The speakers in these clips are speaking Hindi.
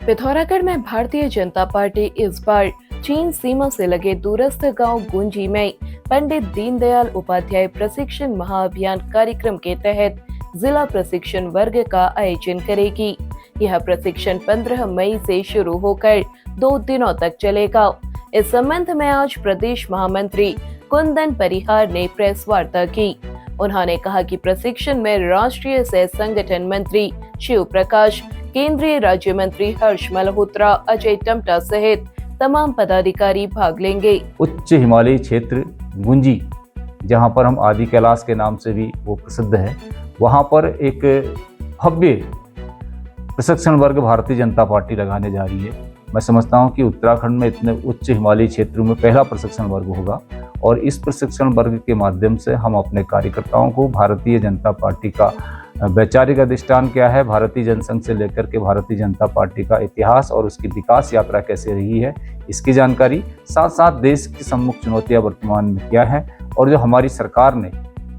पिथौरागढ़ में भारतीय जनता पार्टी इस बार चीन सीमा से लगे दूरस्थ गांव गुंजी में पंडित दीनदयाल उपाध्याय प्रशिक्षण महाअभियान कार्यक्रम के तहत जिला प्रशिक्षण वर्ग का आयोजन करेगी। यह प्रशिक्षण 15 मई से शुरू होकर 2 दिनों तक चलेगा। इस संबंध में आज प्रदेश महामंत्री कुंदन परिहार ने प्रेस वार्ता की। उन्होंने कहा कि प्रशिक्षण में राष्ट्रीय सह संगठन मंत्री शिव प्रकाश, केंद्रीय राज्य मंत्री हर्ष मल्होत्रा, अजय टम्टा सहित तमाम पदाधिकारी भाग लेंगे। उच्च हिमालयी क्षेत्र गुंजी, जहां पर हम आदि कैलाश के नाम से भी वो प्रसिद्ध है, वहां पर एक भव्य प्रशिक्षण वर्ग भारतीय जनता पार्टी लगाने जा रही है। मैं समझता हूं कि उत्तराखंड में इतने उच्च हिमालयी क्षेत्रों में पहला प्रशिक्षण वर्ग होगा और इस प्रशिक्षण वर्ग के माध्यम से हम अपने कार्यकर्ताओं को भारतीय जनता पार्टी का वैचारिक अधिष्ठान क्या है, भारतीय जनसंघ से लेकर के भारतीय जनता पार्टी का इतिहास और उसकी विकास यात्रा कैसे रही है, इसकी जानकारी, साथ साथ देश की सम्मुख चुनौतियां वर्तमान में क्या है और जो हमारी सरकार ने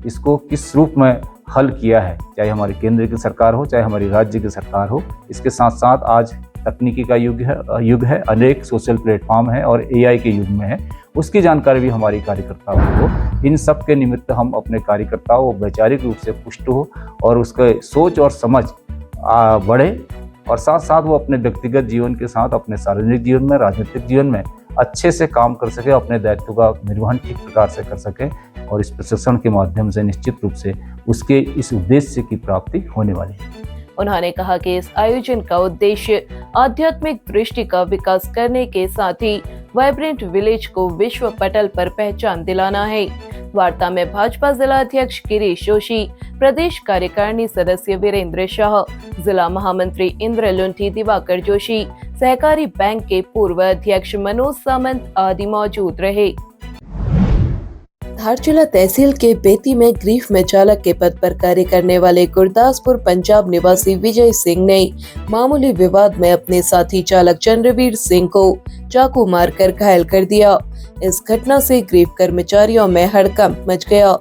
इसको किस रूप में हल किया है, चाहे हमारी केंद्र की सरकार हो चाहे हमारी राज्य की सरकार हो। इसके साथ साथ आज तकनीकी का युग है, अनेक सोशल प्लेटफॉर्म है और AI के युग में है, उसकी जानकारी भी हमारी कार्यकर्ताओं को। इन सब के निमित्त हम अपने कार्यकर्ताओं को वैचारिक रूप से पुष्ट हो और उसका सोच और समझ बढ़े और साथ साथ वो अपने व्यक्तिगत जीवन के साथ अपने सार्वजनिक जीवन में, राजनीतिक जीवन में अच्छे से काम कर सके, अपने दायित्व का निर्वहन ठीक प्रकार से कर सके और इस प्रशिक्षण के माध्यम से निश्चित रूप से उसके इस उद्देश्य की प्राप्ति होने वाली है। उन्होंने कहा कि इस आयोजन का उद्देश्य आध्यात्मिक दृष्टि का विकास करने के साथ ही वाइब्रेंट विलेज को विश्व पटल पर पहचान दिलाना है। वार्ता में भाजपा जिला अध्यक्ष गिरीश जोशी, प्रदेश कार्यकारिणी सदस्य वीरेंद्र शाह, जिला महामंत्री इंद्र लुंठी, दिवाकर जोशी, सहकारी बैंक के पूर्व अध्यक्ष मनोज सामंत आदि मौजूद रहे। धारचूला तहसील के बेती में ग्रीफ में चालक के पद पर कार्य करने वाले गुरदासपुर पंजाब निवासी विजय सिंह ने मामूली विवाद में अपने साथी चालक चंद्रवीर सिंह को चाकू मारकर घायल कर दिया। इस घटना से ग्रीफ कर्मचारियों में हड़कंप मच गया।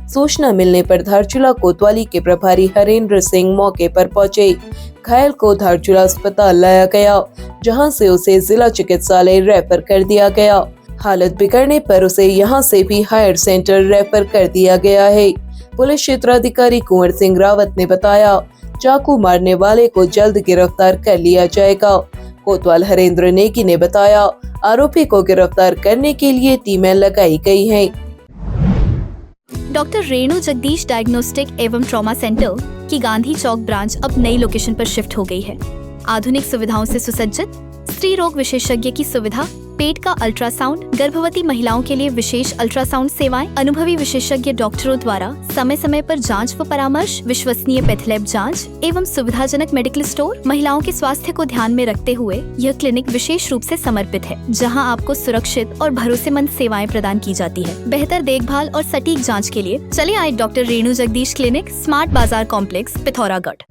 सूचना मिलने पर धारचूला कोतवाली के प्रभारी हरेंद्र सिंह मौके पर पहुंचे। घायल को धारचूला अस्पताल लाया गया, जहां से उसे जिला चिकित्सालय रेफर कर दिया गया। हालत बिगड़ने पर उसे यहां से भी हायर सेंटर रेफर कर दिया गया है। पुलिस क्षेत्राधिकारी कुंवर सिंह रावत ने बताया, चाकू मारने वाले को जल्द गिरफ्तार कर लिया जाएगा। कोतवाल हरेंद्र नेगी ने बताया, आरोपी को गिरफ्तार करने के लिए टीमें लगाई गई हैं। डॉक्टर रेणु जगदीश डायग्नोस्टिक एवं ट्रॉमा सेंटर की गांधी चौक ब्रांच अब नई लोकेशन पर शिफ्ट हो गई है। आधुनिक सुविधाओं से सुसज्जित, स्त्री रोग विशेषज्ञ की सुविधा, पेट का अल्ट्रासाउंड, गर्भवती महिलाओं के लिए विशेष अल्ट्रासाउंड सेवाएं, अनुभवी विशेषज्ञ डॉक्टरों द्वारा समय समय पर जांच व परामर्श, विश्वसनीय पैथलैब जांच एवं सुविधाजनक मेडिकल स्टोर। महिलाओं के स्वास्थ्य को ध्यान में रखते हुए यह क्लिनिक विशेष रूप से समर्पित है, जहां आपको सुरक्षित और भरोसेमंद सेवाएं प्रदान की जाती है। बेहतर देखभाल और सटीक जाँच के लिए चले आए doctor Renu Jagdish clinic, smart बाजार कॉम्प्लेक्स, पिथौरागढ़।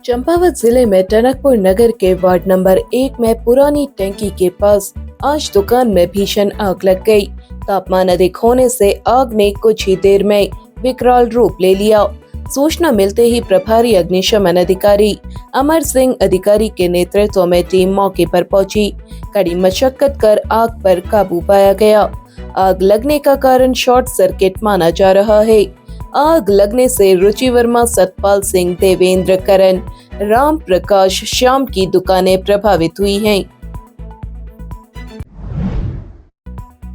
चंपावत जिले में टनकपुर नगर के वार्ड नंबर 1 में पुरानी टंकी के पास आज दुकान में भीषण आग लग गई। तापमान अधिक होने से आग ने कुछ ही देर में विकराल रूप ले लिया। सूचना मिलते ही प्रभारी अग्निशमन अधिकारी अमर सिंह अधिकारी के नेतृत्व में टीम मौके पर पहुंची। कड़ी मशक्कत कर आग पर काबू पाया गया। आग लगने का कारण शॉर्ट सर्किट माना जा रहा है। आग लगने से रुचि वर्मा, सतपाल सिंह, देवेंद्र, करण, राम प्रकाश, श्याम की दुकानें प्रभावित हुई हैं।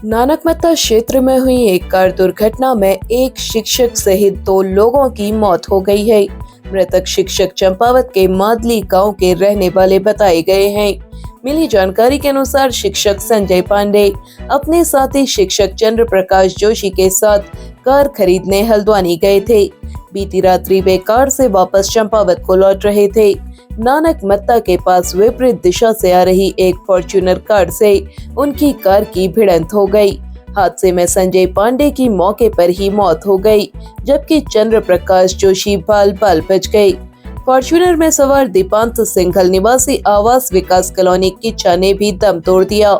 नानकमत्ता क्षेत्र में हुई एक कार दुर्घटना में एक शिक्षक सहित 2 लोगों की मौत हो गई है। मृतक शिक्षक चंपावत के मादली गांव के रहने वाले बताए गए हैं। मिली जानकारी के अनुसार शिक्षक संजय पांडे अपने साथी शिक्षक चंद्र प्रकाश जोशी के साथ कार खरीदने हल्द्वानी गए थे। बीती रात्रि वे कार से वापस चंपावत को लौट रहे थे। नानकमत्ता के पास विपरीत दिशा से आ रही एक फॉर्च्यूनर कार से उनकी कार की भिड़ंत हो गई। हादसे में संजय पांडे की मौके पर ही मौत हो गई, जबकि चंद्र प्रकाश जोशी बाल बाल बच गए। फॉर्च्यूनर में सवार दीपांत सिंघल निवासी आवास विकास कॉलोनी किच्चा ने भी दम तोड़ दिया।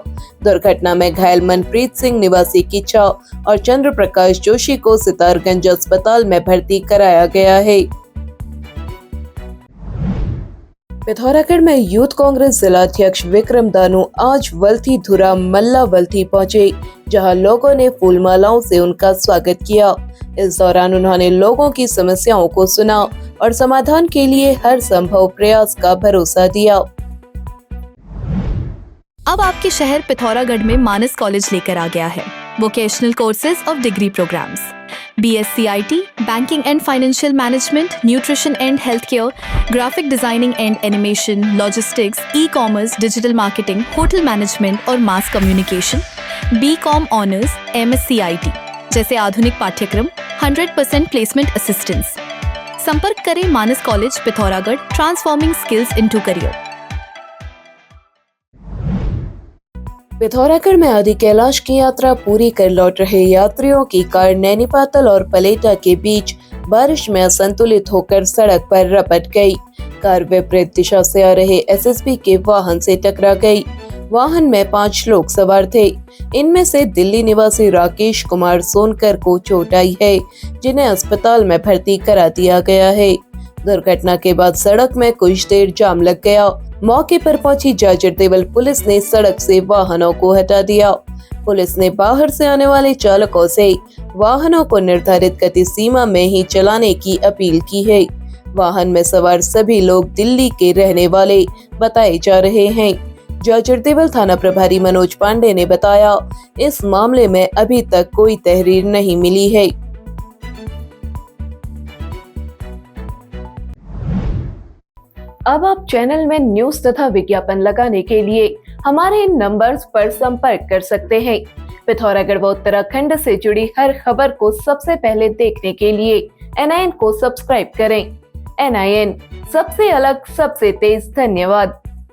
दुर्घटना में घायल मनप्रीत सिंह निवासी किच्चा और चंद्र प्रकाश जोशी को सितारगंज अस्पताल में भर्ती कराया गया है। पिथौरागढ़ में यूथ कांग्रेस जिला अध्यक्ष विक्रम दानू आज वल्थी धुरा मल्ला वल्थी पहुंचे, जहां लोगों ने फूल मालाओं से उनका स्वागत किया। इस दौरान उन्होंने लोगों की समस्याओं को सुना और समाधान के लिए हर संभव प्रयास का भरोसा दिया। अब आपके शहर पिथौरागढ़ में मानस कॉलेज लेकर आ गया है vocational courses of degree programs, BSc IT, banking and financial management, nutrition and health care, graphic designing and animation, logistics, e-commerce, digital marketing, hotel management और mass communication, BCom honours, MSc IT जैसे आधुनिक पाठ्यक्रम, 100% प्लेसमेंट असिस्टेंस। संपर्क करें Manas college Pithoragarh, transforming skills into career. Pithoragarh में आदि कैलाश की यात्रा पूरी कर लौट रहे यात्रियों की कार नैनीपातल और पलेटा के बीच बारिश में असंतुलित होकर सड़क पर रपट गई। कार विपरीत दिशा से आ रहे SSB के वाहन से टकरा गई। वाहन में 5 लोग सवार थे। इनमें से दिल्ली निवासी राकेश कुमार सोनकर को चोट आई है, जिन्हें अस्पताल में भर्ती करा दिया गया है। दुर्घटना के बाद सड़क में कुछ देर जाम लग गया। मौके पर पहुंची जाजरदेवल पुलिस ने सड़क से वाहनों को हटा दिया। पुलिस ने बाहर से आने वाले चालकों से वाहनों को निर्धारित गति सीमा में ही चलाने की अपील की है। वाहन में सवार सभी लोग दिल्ली के रहने वाले बताए जा रहे हैं। जाजरदेवल थाना प्रभारी मनोज पांडे ने बताया, इस मामले में अभी तक कोई तहरीर नहीं मिली है। अब आप चैनल में न्यूज तथा विज्ञापन लगाने के लिए हमारे इन नंबर्स पर संपर्क कर सकते हैं। पिथौरागढ़ व उत्तराखंड से जुड़ी हर खबर को सबसे पहले देखने के लिए NIN को सब्सक्राइब करें। NIN, सबसे अलग, सबसे तेज। धन्यवाद।